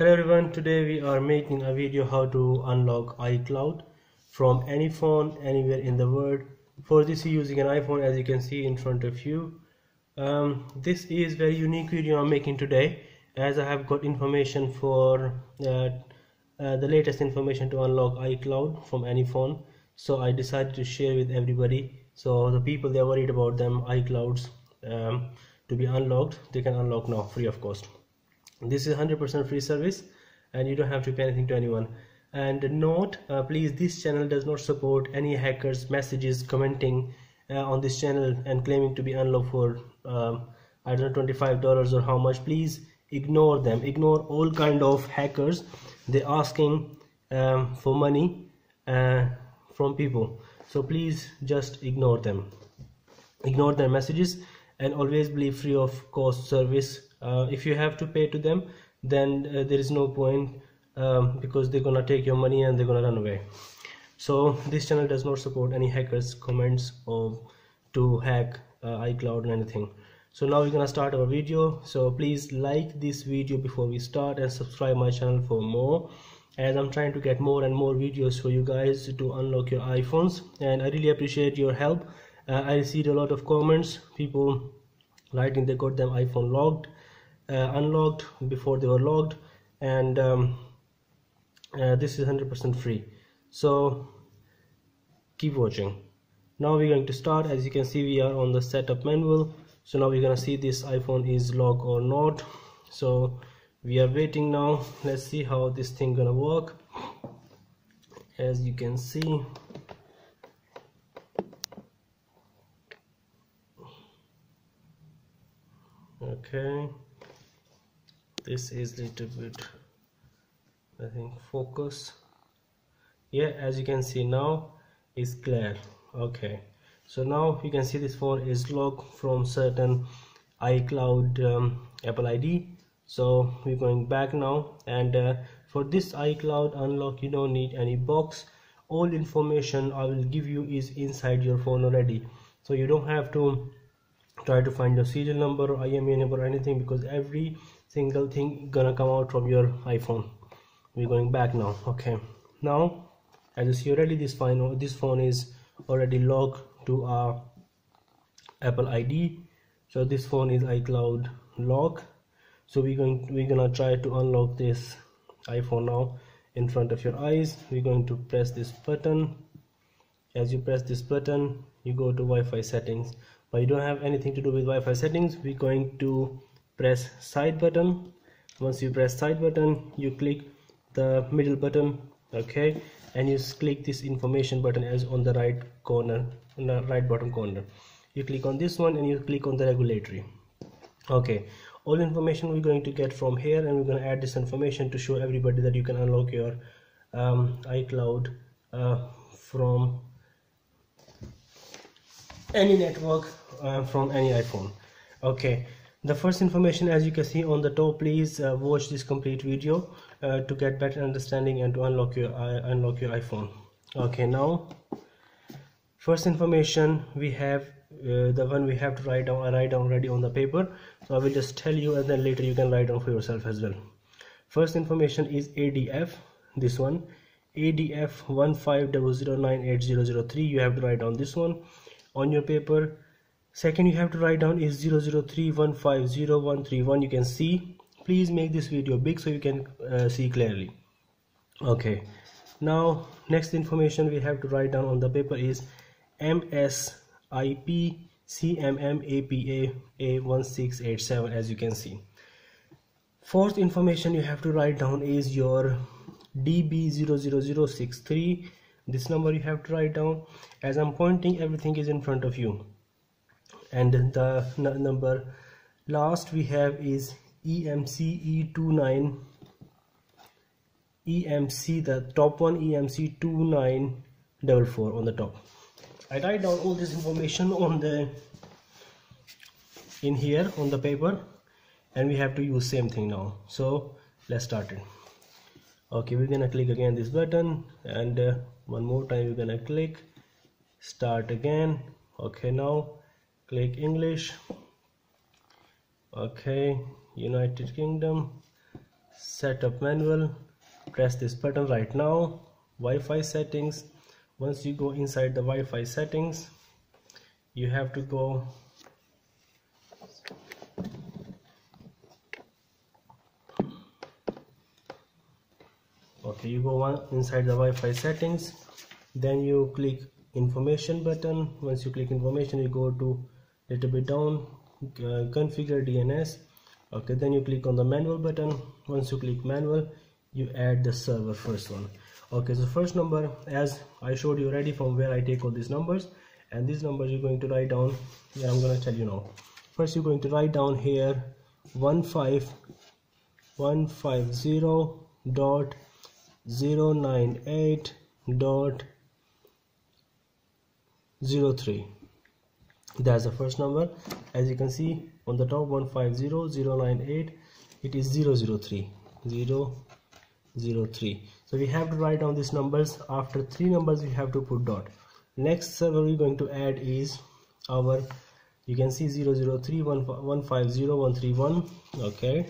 Hello everyone, today we are making a video how to unlock iCloud from any phone anywhere in the world. For this you're using an iPhone, as you can see in front of you. This is very unique video I'm making today, as I have got information for the latest information to unlock iCloud from any phone. So I decided to share with everybody, so the people they are worried about them iClouds to be unlocked, they can unlock now free of cost. This is 100% free service and you don't have to pay anything to anyone. And note, please, this channel does not support any hackers messages commenting on this channel and claiming to be unlocked for I don't know, $25 or how much. Please ignore them, ignore all kind of hackers. They're asking for money from people, so please just ignore them, ignore their messages, and always believe free of cost service. If you have to pay to them, then there is no point, because they're gonna take your money and they're gonna run away. So this channel does not support any hackers comments or to hack iCloud or anything. So now we're gonna start our video. So please like this video before we start and subscribe my channel for more, as I'm trying to get more and more videos for you guys to unlock your iPhones, and I really appreciate your help. I received a lot of comments, people writing they got them iPhone locked, unlocked before they were logged, and this is 100% free, so keep watching. Now we're going to start. As you can see, we are on the setup manual. So now we're gonna see this iPhone is locked or not. So we are waiting now. Let's see how this thing gonna work. As you can see, okay, this is little bit, I think, focus. Yeah, as you can see now is clear. Okay, so now you can see this phone is locked from certain iCloud Apple ID. So we're going back now, and for this iCloud unlock you don't need any box. All information I will give you is inside your phone already, so you don't have to try to find your serial number or IMEI number or anything, because every single thing gonna come out from your iPhone. We're going back now. Okay, now as you see already, this phone is already logged to our Apple ID. So this phone is iCloud lock. So we're gonna try to unlock this iPhone now in front of your eyes. We're going to press this button. As you press this button, you go to Wi-Fi settings, but you don't have anything to do with Wi-Fi settings. We're going to press side button. Once you press side button, you click the middle button, okay, and you click this information button as on the right corner, in the right bottom corner. You click on this one and you click on the regulatory. Okay, all information we're going to get from here, and we're going to add this information to show everybody that you can unlock your iCloud from any network, from any iPhone. Okay, the first information, as you can see on the top, please watch this complete video to get better understanding and to unlock your iPhone. Okay, now first information we have, the one we have to write down. I write down already on the paper, so I will just tell you, and then later you can write down for yourself as well. First information is ADF, this one, ADF 1500980003. you have to write down this one on your paper. Second you have to write down is 003150131. you can see, please make this video big so you can see clearly. Okay, now next information we have to write down on the paper is MSIP CMMAPA A1687, as you can see. Fourth information you have to write down is your DB00063. this number you have to write down. As I'm pointing, everything is in front of you, and the number last we have is EMCE29, EMC, the top one, EMC2944 on the top. I write down all this information on in here on the paper, and we have to use same thing now. So let's start it. Okay, we're gonna click again this button, and one more time we're gonna click start again. Okay, now click English. Okay, United Kingdom, setup manual, press this button right now. Wi-Fi settings. Once you go inside the Wi-Fi settings, you have to go you go inside the Wi-Fi settings, then you click information button. Once you click information, you go to little bit down, configure DNS. Okay, then you click on the manual button. Once you click manual, you add the server first one. Okay, so first number, as I showed you already, from where I take all these numbers, and these numbers you're going to write down. Yeah, I'm going to tell you now. First you're going to write down here 15150.098.03. That's the first number. As you can see on the top, 150.098, it is 003. So we have to write down these numbers. After 3 numbers we have to put dot. Next server we're going to add is our, you can see 003.150.131. okay,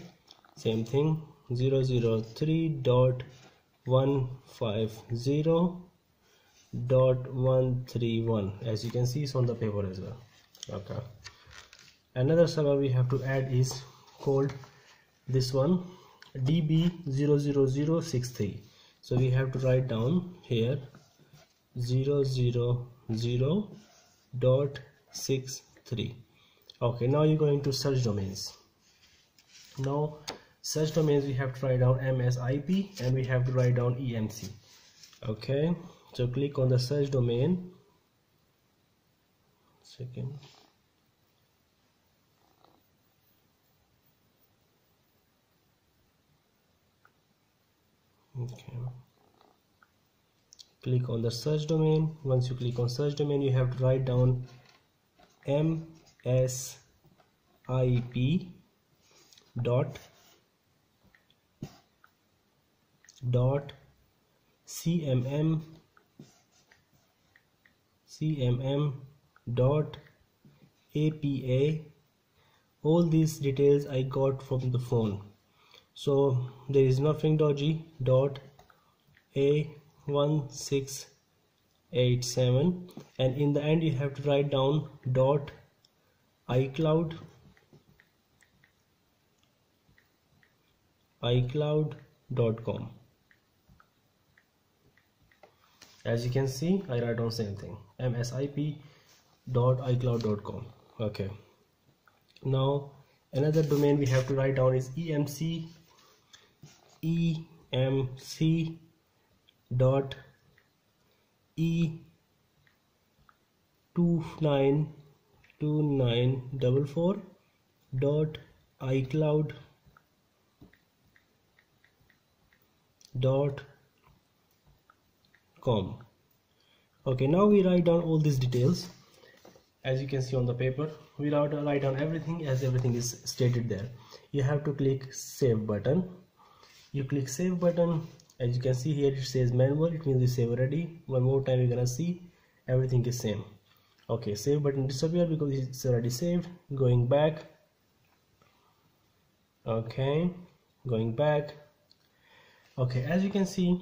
same thing, 003.150.131, as you can see it's on the paper as well. Okay, another server we have to add is called this one, db00063. so we have to write down here 000.63. okay, now you're going to search domains. Now search domains, we have to write down MSIP and we have to write down EMC. okay, so click on the search domain. Second. Okay, click on the search domain. Once you click on search domain, you have to write down MSIP dot cmm dot apa. all these details I got from the phone, so there is nothing dodgy. Dot A1687, and in the end you have to write down dot icloud.com. as you can see, I write down same thing, msip.icloud.com. okay, now another domain we have to write down is EMC dot e292944 dot icloud.com. okay, now we write down all these details. As you can see on the paper, we write down everything as everything is stated there. You have to click save button. You click save button. As you can see here, it says manual, it means we save already. One more time you're gonna see everything is same. okay, save button disappear because it's already saved. Going back. okay, going back. okay, as you can see,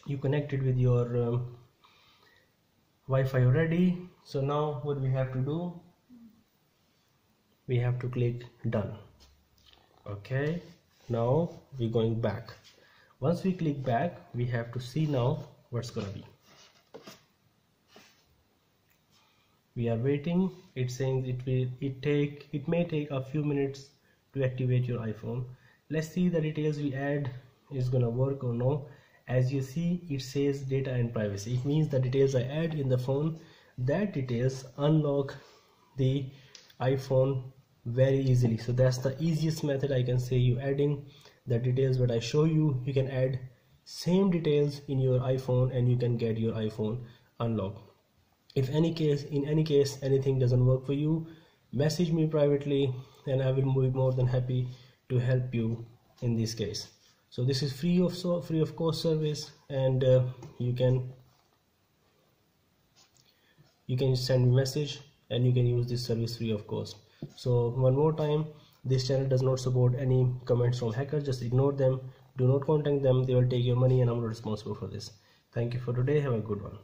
you connected with your Wi-Fi already. So now what we have to do, we have to click done. okay, now we're going back. Once we click back, we have to see now what's gonna be. We are waiting. It's saying it may take a few minutes to activate your iPhone. Let's see the details we add is gonna work or no. As you see, it says data and privacy. It means the details I add in the phone, that details unlock the iPhone very easily. So that's the easiest method I can say. You adding the details what I show you, you can add same details in your iPhone and you can get your iPhone unlocked. If in any case anything doesn't work for you, message me privately and I will be more than happy to help you in this case. So this is free of cost service, and you can send me message and you can use this service free of cost. So one more time, This channel does not support any comments from hackers. Just ignore them. Do not contact them. They will take your money and I'm not responsible for this. Thank you for today. Have a good one.